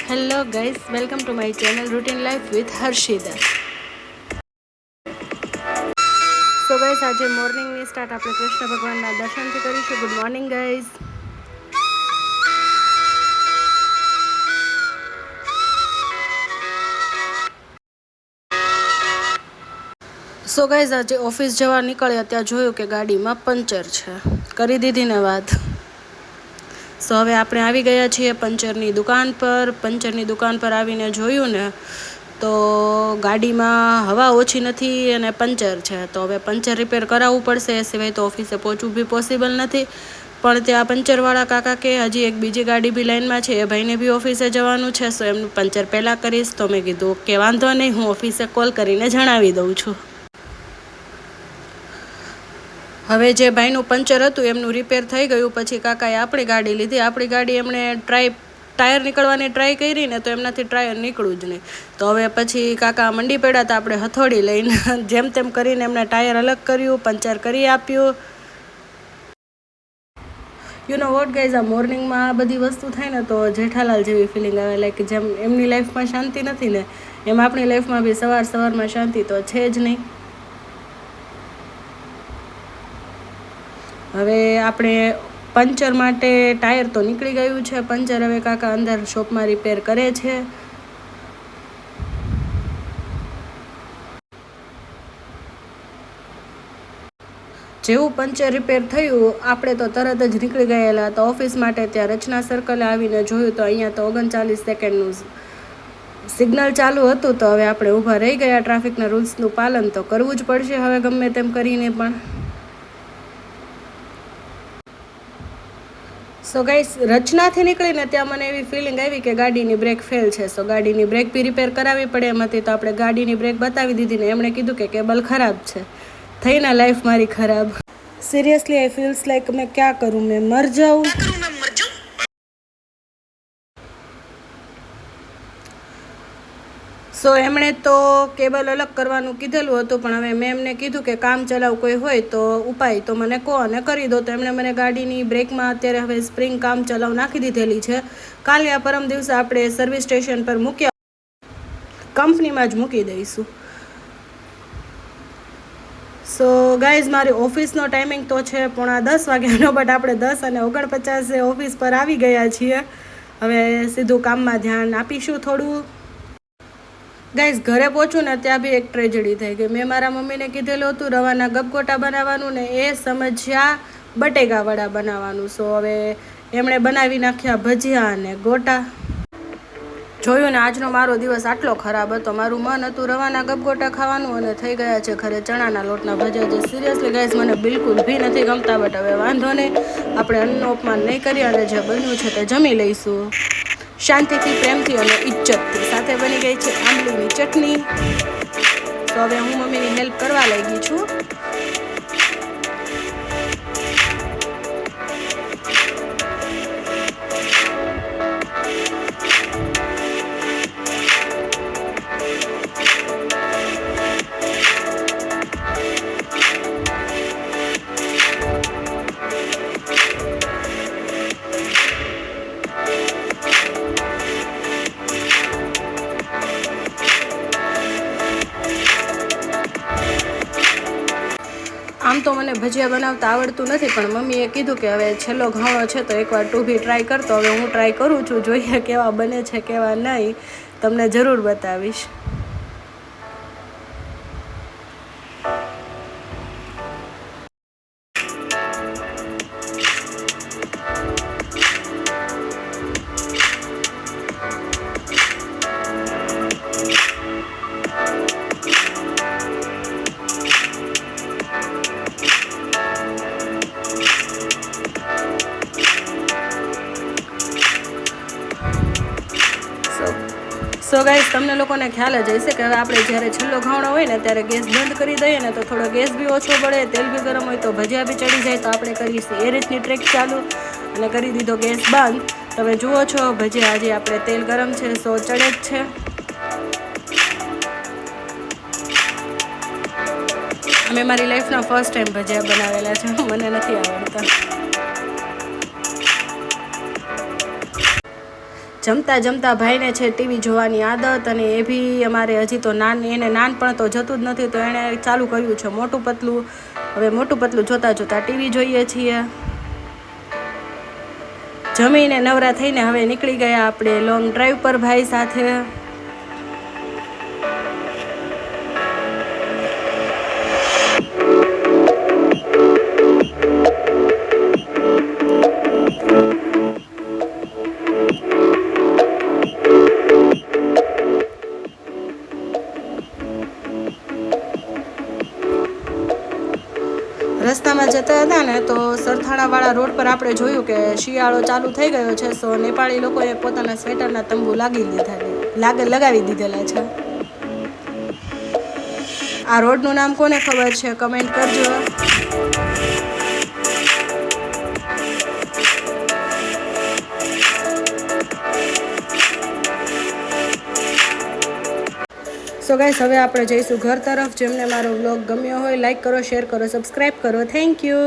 Hello guys, welcome to my channel routine life with Harshida. So guys, આજે મોર્નિંગની start આપણે કૃષ્ણ ભગવાનના દર્શનથી કરીશું. Good morning guys. So guys, આજે ઓફિસ જવા નીકળ્યા ત્યાં જોયું કે ગાડીમાં પંચર છે. કરી દીધી ને વાત. સો હવે આપણે આવી ગયા છીએ પંચરની દુકાન પર. પંચરની દુકાન પર આવીને જોયું ને તો ગાડીમાં હવા ઓછી નથી અને પંચર છે. તો હવે પંચર રિપેર કરાવવું પડશે, એ સિવાય તો ઓફિસે પહોંચવું બી પોસિબલ નથી. પણ ત્યાં પંચરવાળા કાકા કે હજી એક બીજી ગાડી બી લાઈનમાં છે, એ ભાઈને બી ઓફિસે જવાનું છે. સો એમનું પંચર પહેલાં કરીશ. તો મેં કીધું કે વાંધો નહીં, હું ઓફિસે કોલ કરીને જણાવી દઉં છું. હવે જે ભાઈનું પંચર હતું એમનું રિપેર થઈ ગયું. પછી કાકાએ આપણી ગાડી લીધી. આપણી ગાડી એમણે ટાયર નીકળવાની ટ્રાય કરી ને તો એમનાથી ટાયર નીકળ્યું જ નહીં. તો હવે પછી કાકા મંડી પડ્યા હતા આપણે હથોડી લઈને. જેમ તેમ કરીને એમને ટાયર અલગ કર્યું, પંચર કરી આપ્યું. યુ નો વોટ ગાઈઝ, આ મોર્નિંગમાં આ બધી વસ્તુ થાય ને તો જેઠાલાલ જેવી ફિલિંગ આવે. લાઈક જેમ એમની લાઈફમાં શાંતિ નથી ને એમ આપણી લાઈફમાં બી સવારમાં શાંતિ તો છે જ નહીં. હવે આપણે પંચર માટે ટાયર તો નીકળી ગયું છે. પંચર હવે કાકા અંદર શોપમાં રિપેર કરે છે. જેવું પંચર રિપેર થયું આપણે તો તરત જ નીકળી ગયેલા હતા ઓફિસ માટે. ત્યાં રચના સર્કલે આવીને જોયું તો અહીંયા તો 39 સેકન્ડનું સિગ્નલ ચાલુ હતું. તો હવે આપણે ઊભા રહી ગયા. ટ્રાફિકના રૂલ્સનું પાલન તો કરવું જ પડશે હવે ગમે તેમ કરીને પણ. સો ગાઈસ, રચનાથી નીકળીને ત્યાં મને એવી ફિલિંગ આવી કે ગાડીની બ્રેક ફેલ છે. સો ગાડીની બ્રેક બી રિપેર કરાવવી પડે એમ હતી. તો આપણે ગાડીની બ્રેક બતાવી દીધી ને એમણે કીધું કે કેબલ ખરાબ છે. થઈ ના લાઈફ મારી ખરાબ. સિરિયસલી આઈ ફીલ્સ લાઈક મેં ક્યાં કરું, મેં મર જાઉં. સો એમણે તો કેબલ અલગ કરવાનું કીધેલું હતું, પણ હવે મેં એમને કીધું કે કામ ચલાવ કોઈ હોય તો ઉપાય તો મને કહો અને કરી દો. તો એમણે મને ગાડીની બ્રેકમાં અત્યારે હવે સ્પ્રિંગ કામ ચલાવ નાખી દીધેલી છે. કાલે આ પરમ દિવસે આપણે સર્વિસ સ્ટેશન પર મૂક્યા, કંપનીમાં જ મૂકી દઈશું. સો ગાઈઝ, મારી ઓફિસનો ટાઈમિંગ તો છે 9:30 વાગ્યાનો, બટ આપણે 10:49 ઓફિસ પર આવી ગયા છીએ. હવે સીધું કામમાં ધ્યાન આપીશું થોડું. ગાઈઝ, ઘરે પહોંચું ને ત્યાં બી એક ટ્રેજેડી થઈ ગઈ. મેં મારા મમ્મીને કીધેલું હતું રવાના ગપગોટા બનાવવાનું ને એ સમજ્યા બટેકા વડા બનાવવાનું. સો હવે એમણે બનાવી નાખ્યા ભજીયા અને ગોટા. જોયું ને આજનો મારો દિવસ આટલો ખરાબ હતો. મારું મન હતું રવાના ગપગોટા ખાવાનું અને થઈ ગયા છે ઘરે ચણાના લોટના ભજીયા. જે સિરિયસલી ગાઈઝ મને બિલકુલ બી નથી ગમતા, બટ હવે વાંધો નહીં, આપણે અન્નનો અપમાન નહીં કરીએ અને જે બન્યું છે તે જમી લઈશું શાંતિથી, પ્રેમથી અને ઇજ્જતથી. સાથે બની ગઈ છે આંબલીની ચટણી. તો હવે હું મમ્મીની હેલ્પ કરવા લાગી છું. આમ તો મને ભજીયા બનાવતા આવડતું નથી, પણ મમ્મીએ કીધું કે હવે છેલ્લો ઘાણો છે તો એકવાર તું બી ટ્રાય કરતો. હવે હું ટ્રાય કરું છું, જોઈએ કેવા બને છે કેવા નહીં, તમને જરૂર બતાવીશ. સો ગાઈઝ, તમને લોકોને ખ્યાલ જ હશે કે હવે આપણે જ્યારે છેલ્લો ઘાવણો હોય ને ત્યારે ગેસ બંધ કરી દઈએ ને તો થોડો ગેસ બી ઓછો પડે, તેલ બી ગરમ હોય તો ભજીયા બી ચડી જાય. તો આપણે કરીશું એ રીતની ટ્રેક ચાલુ અને કરી દીધો ગેસ બંધ. તમે જુઓ છો ભજીયા આજે આપણે તેલ ગરમ છે, સો ચડે જ છે. મેં મારી લાઈફના ફર્સ્ટ ટાઈમ ભજીયા બનાવેલા છે, મને નથી આવડતા. જમતા જમતા ભાઈને છે ટીવી જોવાની આદત, અને એ બી અમારે હજી તો એને નાનપણ તો જતું જ નથી, તો એણે ચાલુ કર્યું છે મોટું પતલું. હવે મોટું પતલું જોતા જોતા ટીવી જોઈએ છીએ. જમીને નવરા થઈને હવે નીકળી ગયા આપણે લોંગ ડ્રાઈવ પર ભાઈ સાથે. રસ્તામાં જતા હતા ને તો સરથાણાવાળા રોડ પર આપણે જોયું કે શિયાળો ચાલુ થઈ ગયો છે, સો નેપાળી લોકોએ પોતાના સ્વેટરના તંબુ લગાવી દીધેલા છે. આ રોડનું નામ કોને ખબર છે કમેન્ટ કરજો. સો ગાઈસ, હવે આપણે જઈશું ઘર તરફ. જેમને મારો વ્લોગ ગમ્યો હોય લાઈક કરો, શેર કરો, સબસ્ક્રાઈબ કરો. Thank you.